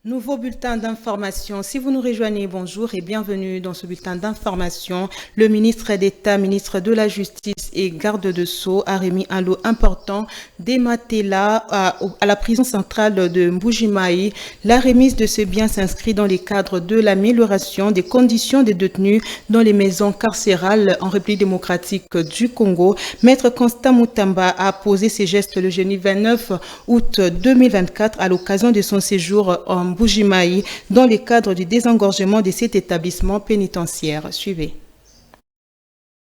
Nouveau bulletin d'information. Si vous nous rejoignez, bonjour et bienvenue dans ce bulletin d'information. Le ministre d'État, ministre de la Justice et garde de Sceaux a remis un lot important des matelas à la prison centrale de Mbuji-Mayi. La remise de ce bien s'inscrit dans les cadres de l'amélioration des conditions des détenus dans les maisons carcérales en République démocratique du Congo. Maître Constant Mutamba a posé ses gestes le jeudi 29 août 2024 à l'occasion de son séjour en Mbuji-Mayi dans le cadre du désengorgement de cet établissement pénitentiaire. Suivez.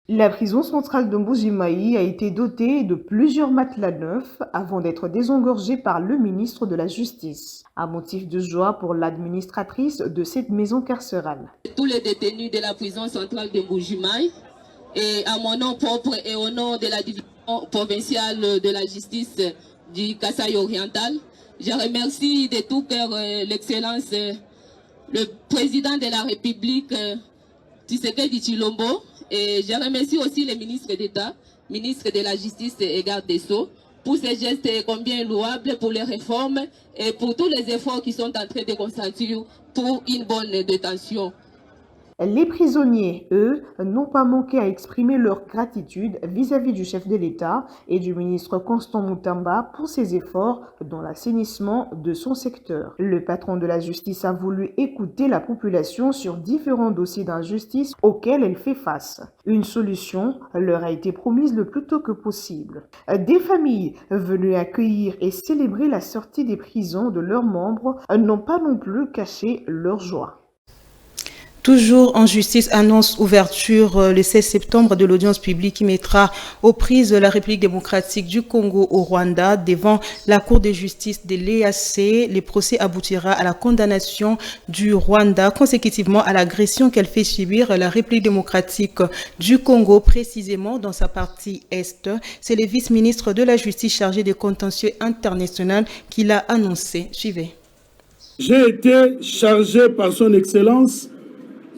La prison centrale de Mbuji-Mayi a été dotée de plusieurs matelas neufs avant d'être désengorgée par le ministre de la Justice. Un motif de joie pour l'administratrice de cette maison carcérale. Tous les détenus de la prison centrale de Mbuji-Mayi, et à mon nom propre et au nom de la division provinciale de la justice du Kasaï oriental, je remercie de tout cœur l'excellence, le président de la République, Tshisekedi Tshilombo, et je remercie aussi les ministres d'État, ministre de la Justice et garde des Sceaux, pour ces gestes combien louables pour les réformes et pour tous les efforts qui sont en train de consentir pour une bonne détention. Les prisonniers, eux, n'ont pas manqué à exprimer leur gratitude vis-à-vis du chef de l'État et du ministre Constant Mutamba pour ses efforts dans l'assainissement de son secteur. Le patron de la justice a voulu écouter la population sur différents dossiers d'injustice auxquels elle fait face. Une solution leur a été promise le plus tôt que possible. Des familles venues accueillir et célébrer la sortie des prisons de leurs membres n'ont pas non plus caché leur joie. Toujours en justice, annonce ouverture le 16 septembre de l'audience publique qui mettra aux prises la République démocratique du Congo au Rwanda devant la Cour de justice de l'EAC. Le procès aboutira à la condamnation du Rwanda consécutivement à l'agression qu'elle fait subir la République démocratique du Congo, précisément dans sa partie Est. C'est le vice-ministre de la Justice chargé des contentieux international qui l'a annoncé. Suivez. J'ai été chargé par son Excellence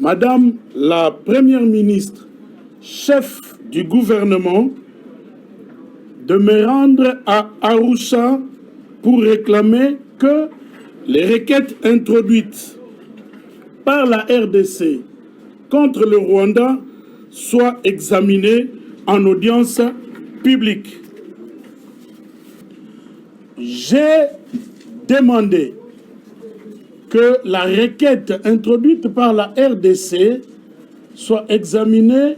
Madame la Première ministre, chef du gouvernement, de me rendre à Arusha pour réclamer que les requêtes introduites par la RDC contre le Rwanda soient examinées en audience publique. J'ai demandé que la requête introduite par la RDC soit examinée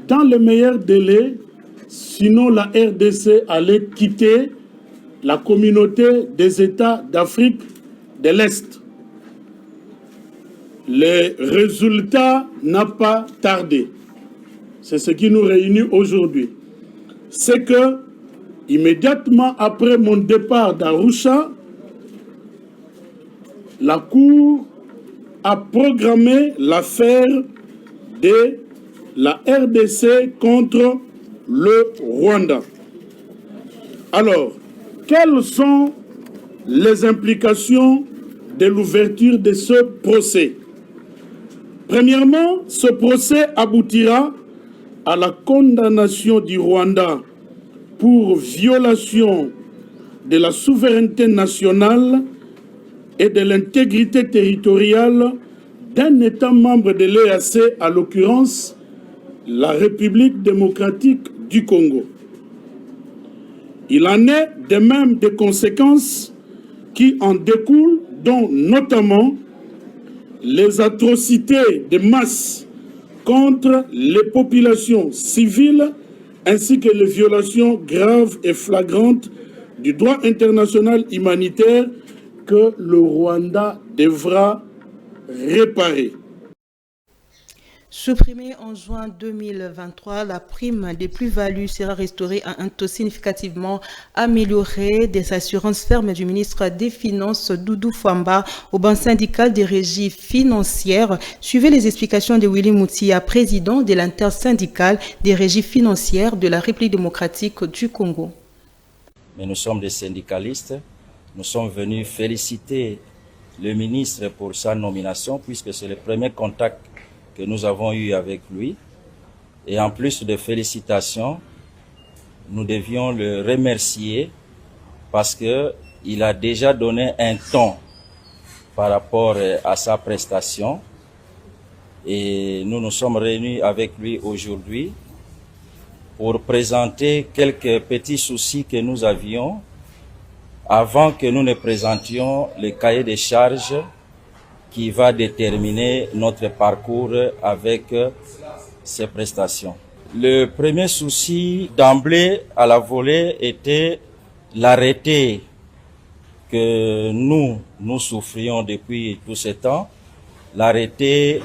dans les meilleurs délais, sinon la RDC allait quitter la communauté des États d'Afrique de l'Est. Le résultat n'a pas tardé. C'est ce qui nous réunit aujourd'hui. C'est que, immédiatement après mon départ d'Arusha, la Cour a programmé l'affaire de la RDC contre le Rwanda. Alors, quelles sont les implications de l'ouverture de ce procès? Premièrement, ce procès aboutira à la condamnation du Rwanda pour violation de la souveraineté nationale et de l'intégrité territoriale d'un État membre de l'EAC, à l'occurrence la République démocratique du Congo. Il en est de même des conséquences qui en découlent, dont notamment les atrocités de masse contre les populations civiles ainsi que les violations graves et flagrantes du droit international humanitaire que le Rwanda devra réparer. Supprimée en juin 2023, la prime des plus-values sera restaurée à un taux significativement amélioré. Des assurances fermes du ministre des Finances, Doudou Fwamba, au banc syndical des régies financières. Suivez les explications de Willy Moutia, président de l'intersyndicale des régies financières de la République démocratique du Congo. Mais nous sommes des syndicalistes. Nous sommes venus féliciter le ministre pour sa nomination puisque c'est le premier contact que nous avons eu avec lui. Et en plus de félicitations, nous devions le remercier parce que il a déjà donné un ton par rapport à sa prestation. Et nous nous sommes réunis avec lui aujourd'hui pour présenter quelques petits soucis que nous avions avant que nous ne présentions le cahier des charges qui va déterminer notre parcours avec ces prestations. Le premier souci d'emblée à la volée était l'arrêté que nous souffrions depuis tout ce temps, l'arrêté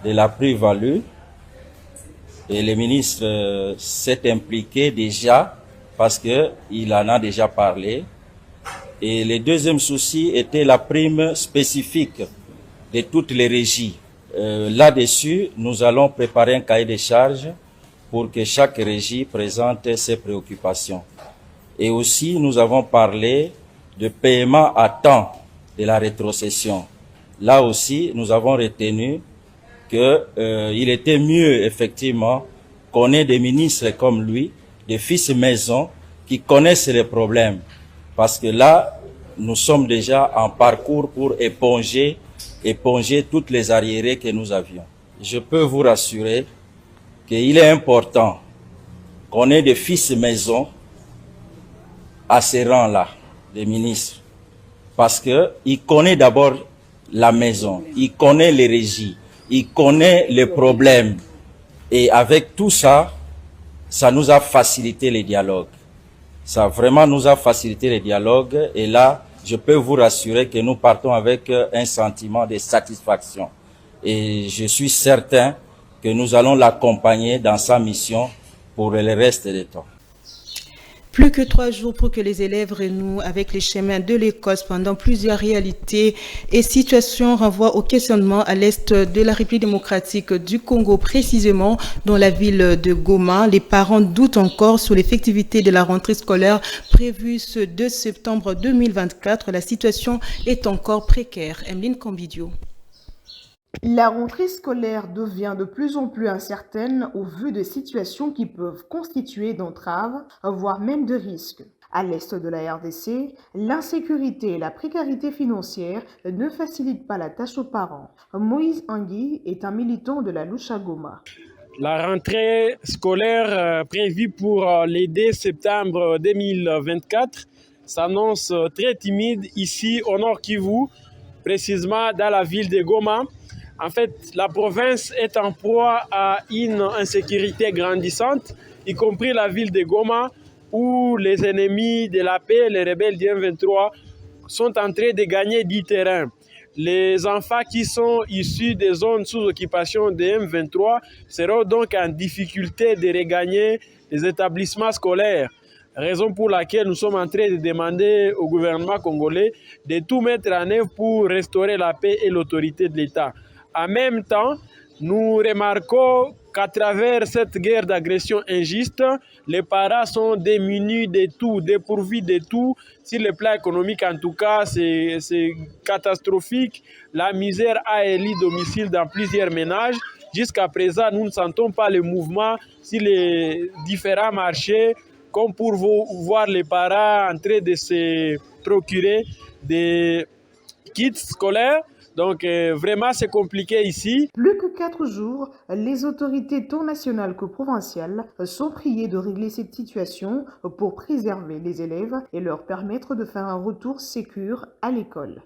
de la plus-value. Et le ministre s'est impliqué déjà parce qu'il en a déjà parlé. Et le deuxième souci était la prime spécifique de toutes les régies. Là-dessus, nous allons préparer un cahier de charges pour que chaque régie présente ses préoccupations. Et aussi, nous avons parlé de paiement à temps de la rétrocession. Là aussi, nous avons retenu qu'il était mieux, effectivement, qu'on ait des ministres comme lui, des fils maison, qui connaissent les problèmes. Parce que là, nous sommes déjà en parcours pour éponger toutes les arriérés que nous avions. Je peux vous rassurer qu'il est important qu'on ait des fils maison à ces rangs-là, des ministres. Parce qu'il connaît d'abord la maison, il connaît les régies, il connaît les problèmes. Et avec tout ça, ça nous a facilité les dialogues. Ça vraiment nous a facilité les dialogues. Et là, je peux vous rassurer que nous partons avec un sentiment de satisfaction. Et je suis certain que nous allons l'accompagner dans sa mission pour le reste du temps. Plus que 3 jours pour que les élèves renouent avec les chemins de l'école. Cependant, plusieurs réalités et situations renvoient au questionnement à l'est de la République démocratique du Congo, précisément dans la ville de Goma. Les parents doutent encore sur l'effectivité de la rentrée scolaire prévue ce 2 septembre 2024. La situation est encore précaire. Emeline Cambidio. La rentrée scolaire devient de plus en plus incertaine au vu de situations qui peuvent constituer d'entraves, voire même de risques. À l'est de la RDC, l'insécurité et la précarité financière ne facilitent pas la tâche aux parents. Moïse Angui est un militant de la Loucha Goma. La rentrée scolaire prévue pour le 2 septembre 2024 s'annonce très timide ici au Nord Kivu, précisément dans la ville de Goma. En fait, la province est en proie à une insécurité grandissante, y compris la ville de Goma, où les ennemis de la paix, les rebelles du M23, sont en train de gagner du terrain. Les enfants qui sont issus des zones sous occupation de M23 seront donc en difficulté de regagner les établissements scolaires. Raison pour laquelle nous sommes en train de demander au gouvernement congolais de tout mettre en œuvre pour restaurer la paix et l'autorité de l'État. En même temps, nous remarquons qu'à travers cette guerre d'agression injuste, les parents sont démunis de tout, dépourvus de tout. Sur le plan économique, en tout cas, c'est catastrophique. La misère a élu domicile dans plusieurs ménages. Jusqu'à présent, nous ne sentons pas le mouvement sur les différents marchés, comme pour voir les parents en train de se procurer des kits scolaires. Donc vraiment c'est compliqué ici. Plus que 4 jours, les autorités tant nationales que provinciales sont priées de régler cette situation pour préserver les élèves et leur permettre de faire un retour sécure à l'école.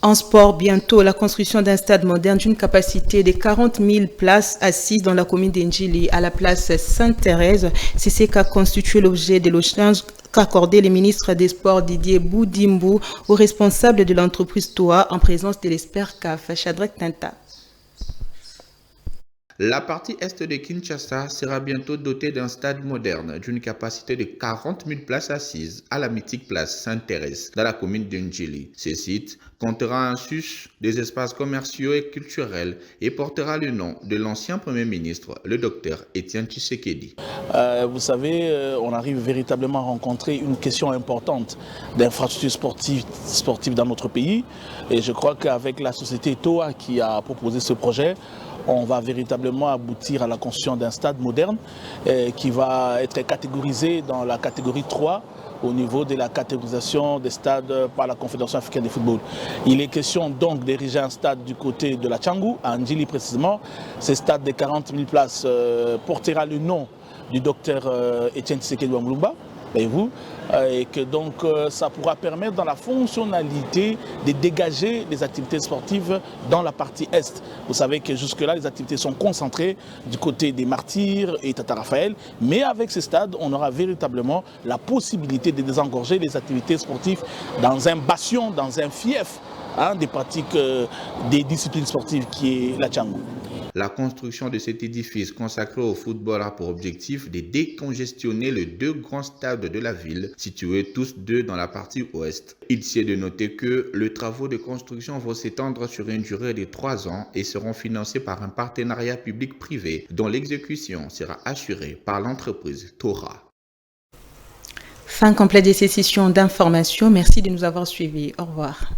En sport, bientôt, la construction d'un stade moderne d'une capacité de 40 000 places assises dans la commune d'Indjili à la place Sainte-Thérèse. C'est ce qu'a constitué l'objet de l'échange qu'accordait le ministre des Sports Didier Boudimbo aux responsables de l'entreprise TOA en présence de l'expert CAF, Shadrack Tinta. La partie est de Kinshasa sera bientôt dotée d'un stade moderne d'une capacité de 40 000 places assises à la mythique place Sainte-Thérèse dans la commune d'Indjili. Ce site comptera en sus des espaces commerciaux et culturels et portera le nom de l'ancien Premier ministre, le docteur Étienne Tshisekedi. Vous savez, on arrive véritablement à rencontrer une question importante d'infrastructures sportives dans notre pays. Et je crois qu'avec la société TOA qui a proposé ce projet, on va véritablement aboutir à la construction d'un stade moderne qui va être catégorisé dans la catégorie 3 au niveau de la catégorisation des stades par la Confédération africaine de football. Il est question donc d'ériger un stade du côté de la Tchangou, à Ndjili précisément. Ce stade de 40 000 places portera le nom du docteur Etienne Tshisekedi Mulumba, voyez-vous, et que donc ça pourra permettre dans la fonctionnalité de dégager les activités sportives dans la partie Est. Vous savez que jusque-là, les activités sont concentrées du côté des Martyrs et Tata Raphaël, mais avec ce stade, on aura véritablement la possibilité de désengorger les activités sportives dans un bastion, dans un fief des pratiques des disciplines sportives qui est la Tchangou. La construction de cet édifice consacré au football a pour objectif de décongestionner les 2 grands stades de la ville, situés tous 2 dans la partie ouest. Il est de noter que les travaux de construction vont s'étendre sur une durée de 3 ans et seront financés par un partenariat public-privé dont l'exécution sera assurée par l'entreprise Tora. Fin complète de ces sessions d'information. Merci de nous avoir suivis. Au revoir.